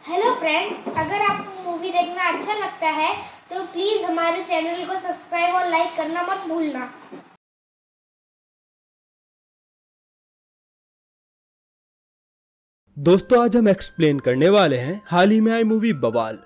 Hello friends, अगर आपको movie देखना अच्छा लगता है तो प्लीज़ हमारे चैनल को सब्सक्राइब और लाइक करना मत भूलना। दोस्तों, आज हम एक्सप्लेन करने वाले हैं हाल ही में आई मूवी बवाल,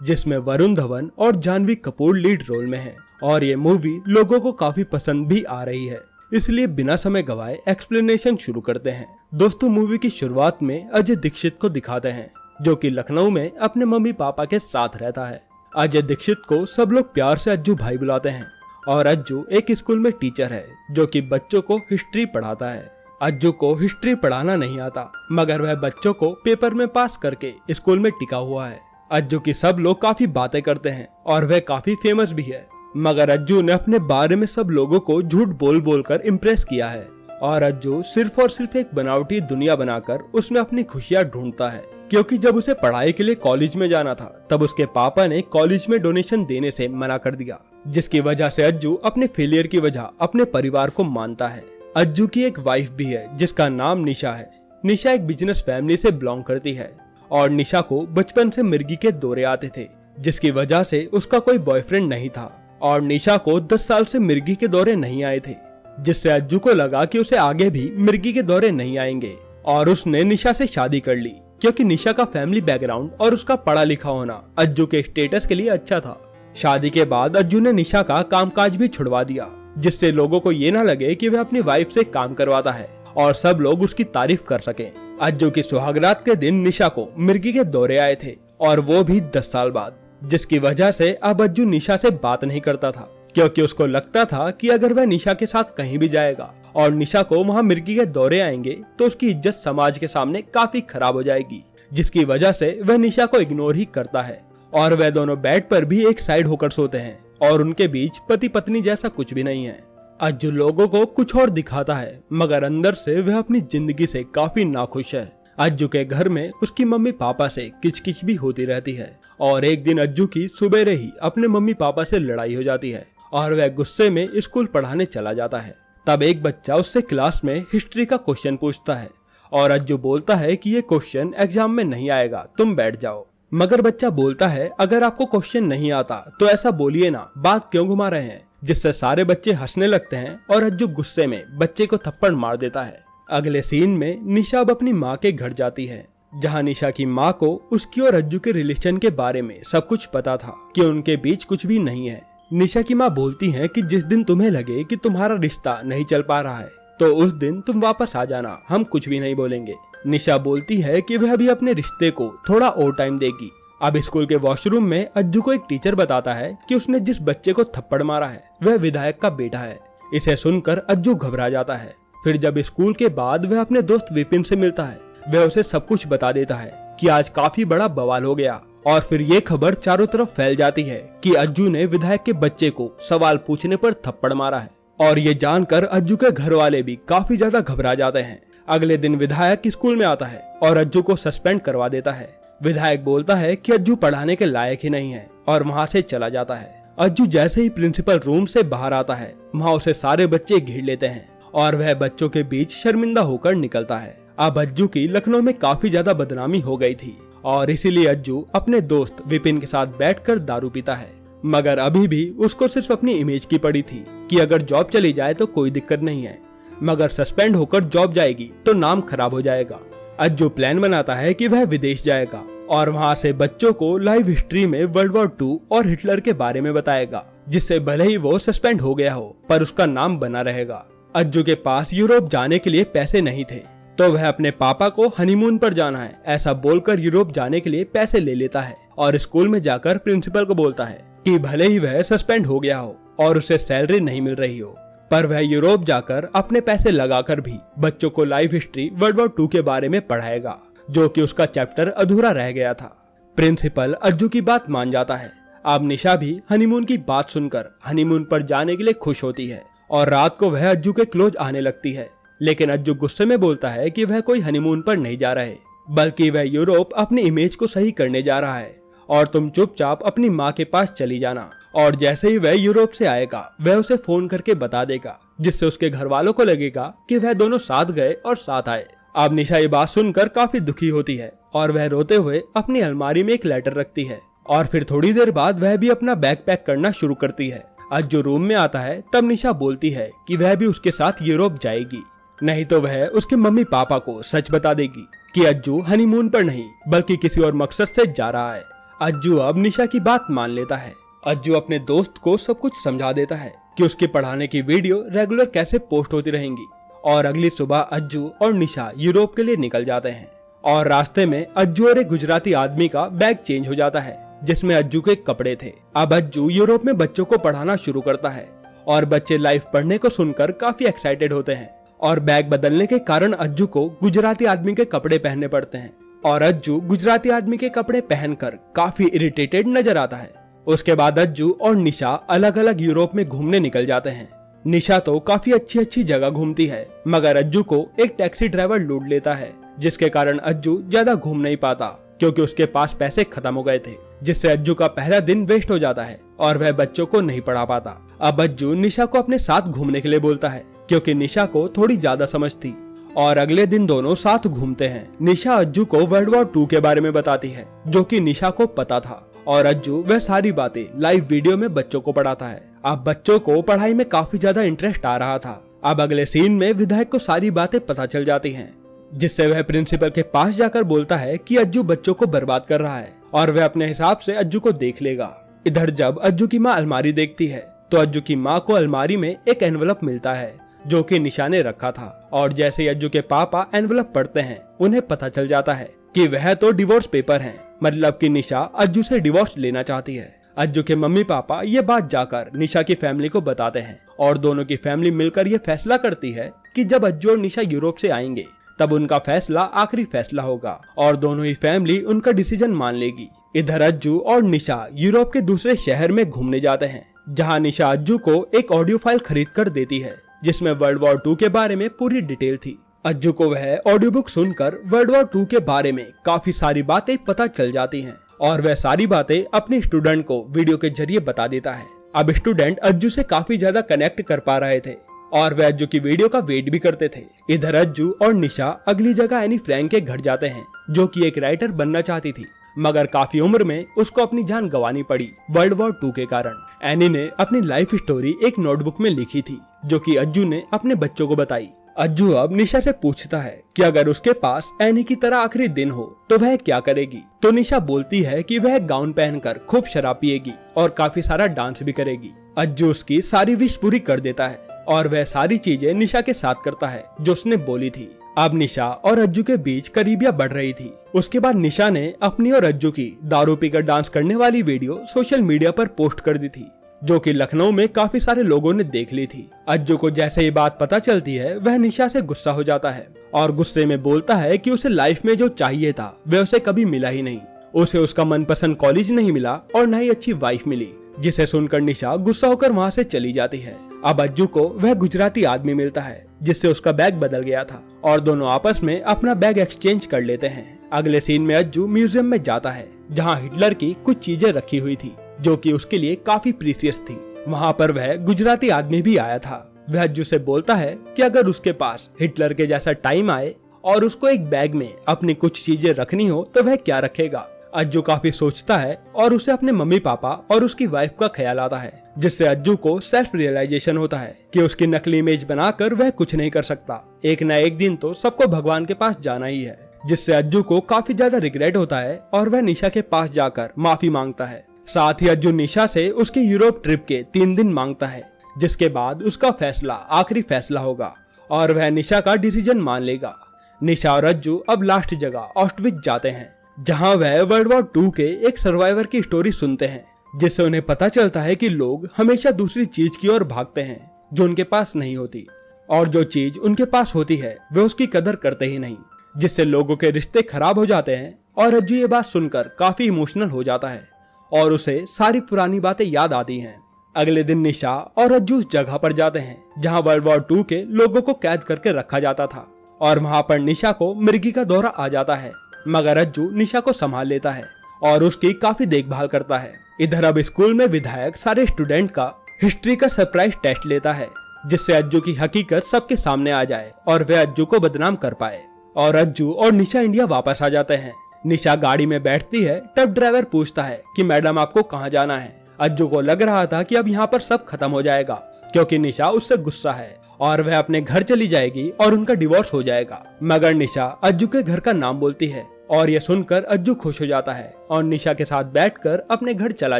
जिसमें वरुण धवन और जानवी कपूर लीड रोल में हैं। और ये मूवी लोगों को काफी पसंद भी आ रही है, इसलिए बिना समय गवाए एक्सप्लेनेशन शुरू करते हैं। दोस्तों, मूवी की शुरुआत में अजय दीक्षित को दिखाते हैं, जो कि लखनऊ में अपने मम्मी पापा के साथ रहता है। अजय दीक्षित को सब लोग प्यार से अज्जू भाई बुलाते हैं और अज्जू एक स्कूल में टीचर है जो कि बच्चों को हिस्ट्री पढ़ाता है। अज्जू को हिस्ट्री पढ़ाना नहीं आता, मगर वह बच्चों को पेपर में पास करके स्कूल में टिका हुआ है। अज्जू की सब लोग काफी बातें करते हैं और वह काफी फेमस भी है, मगर अज्जू ने अपने बारे में सब लोगों को झूठ बोल बोल कर इम्प्रेस किया है। और अज्जू सिर्फ और सिर्फ एक बनावटी दुनिया बनाकर उसमें अपनी खुशियाँ ढूंढता है, क्योंकि जब उसे पढ़ाई के लिए कॉलेज में जाना था तब उसके पापा ने कॉलेज में डोनेशन देने से मना कर दिया, जिसकी वजह से अज्जू अपने फेलियर की वजह अपने परिवार को मानता है। अज्जू की एक वाइफ भी है जिसका नाम निशा है। निशा एक बिजनेस फैमिली से बिलोंग करती है और निशा को बचपन से मिर्गी के दौरे आते थे, जिसकी वजह से उसका कोई बॉयफ्रेंड नहीं था। और निशा को 10 साल से मिर्गी के दौरे नहीं आए थे, जिससे अज्जू को लगा कि उसे आगे भी मिर्गी के दौरे नहीं आएंगे और उसने निशा से शादी कर ली, क्योंकि निशा का फैमिली बैकग्राउंड और उसका पढ़ा लिखा होना अज्जू के स्टेटस के लिए अच्छा था। शादी के बाद अज्जू ने निशा का कामकाज भी छुड़वा दिया, जिससे लोगों को ये ना लगे कि वह अपनी वाइफ से काम करवाता है और सब लोग उसकी तारीफ कर सकें। अज्जू की सुहागरात के दिन निशा को मिर्गी के दौरे आए थे, और वो भी 10 साल बाद, जिसकी वजह से अब अज्जू निशा से बात नहीं करता था, क्योंकि उसको लगता था कि अगर वह निशा के साथ कहीं भी जाएगा और निशा को वहाँ मिर्गी के दौरे आएंगे तो उसकी इज्जत समाज के सामने काफी खराब हो जाएगी, जिसकी वजह से वह निशा को इग्नोर ही करता है। और वह दोनों बेड पर भी एक साइड होकर सोते हैं और उनके बीच पति पत्नी जैसा कुछ भी नहीं है। अज्जू लोगों को कुछ और दिखाता है, मगर अंदर से वह अपनी जिंदगी से काफी नाखुश है। अज्जू के घर में उसकी मम्मी पापा से किचकिच भी होती रहती है, और एक दिन अज्जू की सुबेरे ही अपने मम्मी पापा से लड़ाई हो जाती है और वह गुस्से में स्कूल पढ़ाने चला जाता है। तब एक बच्चा उससे क्लास में हिस्ट्री का क्वेश्चन पूछता है और अज्जू बोलता है कि ये क्वेश्चन एग्जाम में नहीं आएगा, तुम बैठ जाओ। मगर बच्चा बोलता है, अगर आपको क्वेश्चन नहीं आता तो ऐसा बोलिए ना, बात क्यों घुमा रहे हैं, जिससे सारे बच्चे हंसने लगते हैं और अज्जू गुस्से में बच्चे को थप्पड़ मार देता है। अगले सीन में निशा अब अपनी माँ के घर जाती है, जहाँ निशा की माँ को उसकी और अज्जू के रिलेशन के बारे में सब कुछ पता था कि उनके बीच कुछ भी नहीं है। निशा की माँ बोलती है कि जिस दिन तुम्हें लगे कि तुम्हारा रिश्ता नहीं चल पा रहा है तो उस दिन तुम वापस आ जाना, हम कुछ भी नहीं बोलेंगे। निशा बोलती है कि वह भी अपने रिश्ते को थोड़ा और टाइम देगी। अब स्कूल के वॉशरूम में अज्जू को एक टीचर बताता है कि उसने जिस बच्चे को थप्पड़ मारा है वह विधायक का बेटा है। इसे सुनकर अज्जू घबरा जाता है। फिर जब स्कूल के बाद वह अपने दोस्त विपिन से मिलता है, वह उसे सब कुछ बता देता है कि आज काफी बड़ा बवाल हो गया। और फिर ये खबर चारों तरफ फैल जाती है कि अज्जू ने विधायक के बच्चे को सवाल पूछने पर थप्पड़ मारा है। और ये जानकर अज्जू के घर वाले भी काफी ज्यादा घबरा जाते हैं। अगले दिन विधायक स्कूल में आता है और अज्जू को सस्पेंड करवा देता है। विधायक बोलता है कि अज्जू पढ़ाने के लायक ही नहीं है और वहाँ से चला जाता है। अज्जू जैसे ही प्रिंसिपल रूम से बाहर आता है, वहाँ उसे सारे बच्चे घेर लेते हैं और वह बच्चों के बीच शर्मिंदा होकर निकलता है। अब अज्जू की लखनऊ में काफी ज्यादा बदनामी हो गई थी और इसीलिए अज्जू अपने दोस्त विपिन के साथ बैठकर दारू पीता है। मगर अभी भी उसको सिर्फ अपनी इमेज की पड़ी थी कि अगर जॉब चली जाए तो कोई दिक्कत नहीं है, मगर सस्पेंड होकर जॉब जाएगी तो नाम खराब हो जाएगा। अज्जू प्लान बनाता है कि वह विदेश जाएगा और वहाँ से बच्चों को लाइव हिस्ट्री में वर्ल्ड वॉर 2 और हिटलर के बारे में बताएगा, जिससे भले ही वो सस्पेंड हो गया हो पर उसका नाम बना रहेगा। अज्जू के पास यूरोप जाने के लिए पैसे नहीं थे, तो वह अपने पापा को हनीमून पर जाना है ऐसा बोलकर यूरोप जाने के लिए पैसे ले लेता है और स्कूल में जाकर प्रिंसिपल को बोलता है कि भले ही वह सस्पेंड हो गया हो और उसे सैलरी नहीं मिल रही हो, पर वह यूरोप जाकर अपने पैसे लगाकर भी बच्चों को लाइव हिस्ट्री वर्ल्ड वॉर 2 के बारे में पढ़ाएगा, जो कि उसका चैप्टर अधूरा रह गया था। प्रिंसिपल अज्जू की बात मान जाता है। अब निशा भी हनीमून की बात सुनकर हनीमून पर जाने के लिए खुश होती है और रात को वह अज्जू के क्लोज आने लगती है। लेकिन अज्जू गुस्से में बोलता है कि वह कोई हनीमून पर नहीं जा रहे, बल्कि वह यूरोप अपनी इमेज को सही करने जा रहा है और तुम चुपचाप अपनी माँ के पास चली जाना। और जैसे ही वह यूरोप से आएगा वह उसे फोन करके बता देगा, जिससे उसके घर वालों को लगेगा कि वह दोनों साथ गए और साथ आए। अब निशा ये बात सुनकर काफी दुखी होती है और वह रोते हुए अपनी अलमारी में एक लेटर रखती है और फिर थोड़ी देर बाद वह भी अपना बैग पैक करना शुरू करती है। अज्जू रूम में आता है तब निशा बोलती है कि वह भी उसके साथ यूरोप जाएगी, नहीं तो वह उसके मम्मी पापा को सच बता देगी कि अज्जू हनीमून पर नहीं बल्कि किसी और मकसद से जा रहा है। अज्जू अब निशा की बात मान लेता है। अज्जू अपने दोस्त को सब कुछ समझा देता है कि उसके पढ़ाने की वीडियो रेगुलर कैसे पोस्ट होती रहेंगी और अगली सुबह अज्जू और निशा यूरोप के लिए निकल जाते हैं। और रास्ते में अज्जू और एक गुजराती आदमी का बैग चेंज हो जाता है जिसमें अज्जू के कपड़े थे। अब अज्जू यूरोप में बच्चों को पढ़ाना शुरू करता है और बच्चे लाइव पढ़ने को सुनकर काफी एक्साइटेड होते हैं और बैग बदलने के कारण अज्जू को गुजराती आदमी के कपड़े पहनने पड़ते हैं और अज्जू गुजराती आदमी के कपड़े पहनकर काफी इरिटेटेड नजर आता है। उसके बाद अज्जू और निशा अलग अलग यूरोप में घूमने निकल जाते हैं। निशा तो काफी अच्छी अच्छी जगह घूमती है मगर अज्जू को एक टैक्सी ड्राइवर लूट लेता है जिसके कारण अज्जू ज्यादा घूम नहीं पाता क्योंकि उसके पास पैसे खत्म हो गए थे, जिससे अज्जू का पहला दिन वेस्ट हो जाता है और वह बच्चों को नहीं पढ़ा पाता। अब अज्जू निशा को अपने साथ घूमने के लिए बोलता है क्योंकि निशा को थोड़ी ज्यादा समझ थी और अगले दिन दोनों साथ घूमते हैं। निशा अज्जू को वर्ल्ड वॉर 2 के बारे में बताती है जो कि निशा को पता था और अज्जू वह सारी बातें लाइव वीडियो में बच्चों को पढ़ाता है। अब बच्चों को पढ़ाई में काफी ज्यादा इंटरेस्ट आ रहा था। अब अगले सीन में विधायक को सारी बातें पता चल जाती हैं, जिससे वह प्रिंसिपल के पास जाकर बोलता है कि अज्जू बच्चों को बर्बाद कर रहा है और वह अपने हिसाब से अज्जू को देख लेगा। इधर जब अज्जू की माँ अलमारी देखती है तो अज्जू की माँ को अलमारी में एक एनवलप मिलता है जो कि निशा ने रखा था और जैसे ही अज्जू के पापा एनवलप पढ़ते हैं उन्हें पता चल जाता है कि वह तो डिवोर्स पेपर हैं, मतलब कि निशा अज्जू से डिवोर्स लेना चाहती है। अज्जू के मम्मी पापा ये बात जाकर निशा की फैमिली को बताते हैं और दोनों की फैमिली मिलकर ये फैसला करती है कि जब अज्जू और निशा यूरोप से आएंगे तब उनका फैसला आखिरी फैसला होगा और दोनों ही फैमिली उनका डिसीजन मान लेगी। इधर अज्जू और निशा यूरोप के दूसरे शहर में घूमने जाते हैं जहां निशा अज्जू को एक ऑडियो फाइल खरीद कर देती है जिसमें वर्ल्ड वॉर 2 के बारे में पूरी डिटेल थी। अज्जू को वह ऑडियो बुक सुनकर वर्ल्ड वॉर 2 के बारे में काफी सारी बातें पता चल जाती हैं और वह सारी बातें अपने स्टूडेंट को वीडियो के जरिए बता देता है। अब स्टूडेंट अज्जू से काफी ज्यादा कनेक्ट कर पा रहे थे और वह अज्जू की वीडियो का वेट भी करते थे। इधर अज्जू और निशा अगली जगह एनी फ्रैंक के घर जाते हैं जो कि एक राइटर बनना चाहती थी मगर काफी उम्र में उसको अपनी जान गंवानी पड़ी वर्ल्ड वॉर 2 के कारण। एनी ने अपनी लाइफ स्टोरी एक नोटबुक में लिखी थी जो कि अज्जू ने अपने बच्चों को बताई। अज्जू अब निशा से पूछता है कि अगर उसके पास एनी की तरह आखिरी दिन हो तो वह क्या करेगी, तो निशा बोलती है कि वह गाउन पहनकर खूब शराब पिएगी और काफी सारा डांस भी करेगी। अज्जू उसकी सारी विश पूरी कर देता है और वह सारी चीजें निशा के साथ करता है जो उसने बोली थी। अब निशा और अज्जू के बीच करीबियां बढ़ रही थी। उसके बाद निशा ने अपनी और अज्जू की दारू पीकर डांस करने वाली वीडियो सोशल मीडिया पर पोस्ट कर दी थी जो कि लखनऊ में काफी सारे लोगों ने देख ली थी। अज्जू को जैसे ये बात पता चलती है वह निशा से गुस्सा हो जाता है और गुस्से में बोलता है कि उसे लाइफ में जो चाहिए था वह उसे कभी मिला ही नहीं। उसे उसका मनपसंद कॉलेज नहीं मिला और न ही अच्छी वाइफ मिली, जिसे सुनकर निशा गुस्सा होकर वहाँ से चली जाती है। अब अज्जू को वह गुजराती आदमी मिलता है जिससे उसका बैग बदल गया था और दोनों आपस में अपना बैग एक्सचेंज कर लेते हैं। अगले सीन में अज्जू म्यूजियम में जाता है जहाँ हिटलर की कुछ चीजें रखी हुई थी जो कि उसके लिए काफी प्रीसियस थी। वहाँ पर वह गुजराती आदमी भी आया था। वह अज्जू से बोलता है कि अगर उसके पास हिटलर के जैसा टाइम आए और उसको एक बैग में अपनी कुछ चीजें रखनी हो तो वह क्या रखेगा। अज्जू काफी सोचता है और उसे अपने मम्मी पापा और उसकी वाइफ का ख्याल आता है, जिससे अज्जू को सेल्फ रियलाइजेशन होता है कि उसकी नकली इमेज बनाकर वह कुछ नहीं कर सकता। एक न एक दिन तो सबको भगवान के पास जाना ही है, जिससे अज्जू को काफी ज्यादा रिग्रेट होता है और वह निशा के पास जाकर माफी मांगता है। साथ ही अज्जू निशा से उसके यूरोप ट्रिप के 3 दिन मांगता है, जिसके बाद उसका फैसला आखिरी फैसला होगा और वह निशा का डिसीजन मान लेगा। निशा और अज्जू अब लास्ट जगह ऑस्टविच जाते हैं जहां वह वर्ल्ड वॉर 2 के एक सर्वाइवर की स्टोरी सुनते हैं, जिससे उन्हें पता चलता है कि लोग हमेशा दूसरी चीज की ओर भागते हैं जो उनके पास नहीं होती और जो चीज उनके पास होती है वे उसकी कदर करते ही नहीं, जिससे लोगों के रिश्ते खराब हो जाते हैं। और अज्जू ये बात सुनकर काफी इमोशनल हो जाता है और उसे सारी पुरानी बातें याद आती हैं। अगले दिन निशा और अज्जू उस जगह पर जाते हैं जहां वर्ल्ड वॉर 2 के लोगों को कैद करके रखा जाता था और वहां पर निशा को मिर्गी का दौरा आ जाता है, मगर अज्जू निशा को संभाल लेता है और उसकी काफी देखभाल करता है। इधर अब स्कूल में विधायक सारे स्टूडेंट का हिस्ट्री का सरप्राइज टेस्ट लेता है, जिससे अज्जू की हकीकत सबके सामने आ जाए और वह अज्जू को बदनाम कर पाए। और अज्जू और निशा इंडिया वापस आ जाते हैं। निशा गाड़ी में बैठती है तब ड्राइवर पूछता है कि मैडम आपको कहाँ जाना है। अज्जू को लग रहा था कि अब यहाँ पर सब खत्म हो जाएगा क्योंकि निशा उससे गुस्सा है और वह अपने घर चली जाएगी और उनका डिवोर्स हो जाएगा। मगर निशा अज्जू के घर का नाम बोलती है और ये सुनकर अज्जू खुश हो जाता है और निशा के साथ बैठकर अपने घर चला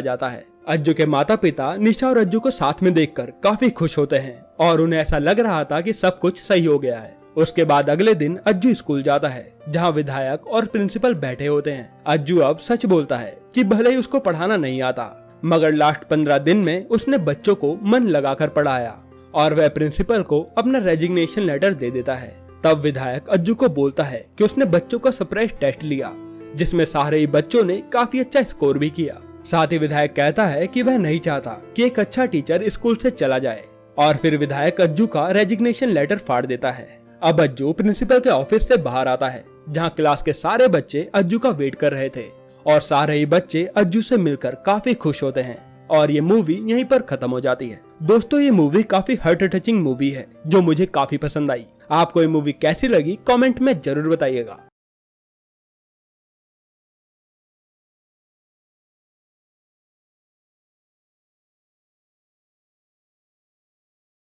जाता है। अज्जू के माता पिता निशा और अज्जू को साथ में देखकर काफी खुश होते हैं और उन्हें ऐसा लग रहा था कि सब कुछ सही हो गया है। उसके बाद अगले दिन अज्जू स्कूल जाता है जहाँ विधायक और प्रिंसिपल बैठे होते हैं। अज्जू अब सच बोलता है कि भले ही उसको पढ़ाना नहीं आता मगर लास्ट 15 दिन में उसने बच्चों को मन लगाकर पढ़ाया और वह प्रिंसिपल को अपना रेजिग्नेशन लेटर दे देता है। तब विधायक अज्जू को बोलता है कि उसने बच्चों का सरप्राइज टेस्ट लिया जिसमें सारे ही बच्चों ने काफी अच्छा स्कोर भी किया। साथ ही विधायक कहता है कि वह नहीं चाहता कि एक अच्छा टीचर स्कूल से चला जाए और फिर विधायक अज्जू का रेजिग्नेशन लेटर फाड़ देता है। अब अज्जू प्रिंसिपल के ऑफिस से बाहर आता है जहाँ क्लास के सारे बच्चे अज्जू का वेट कर रहे थे और सारे ही बच्चे अज्जू से मिलकर काफी खुश होते हैं और ये मूवी यहीं पर खत्म हो जाती है। दोस्तों ये मूवी काफी हार्ट टचिंग मूवी है जो मुझे काफी पसंद आई। आपको ये मूवी कैसी लगी कमेंट में जरूर बताइएगा।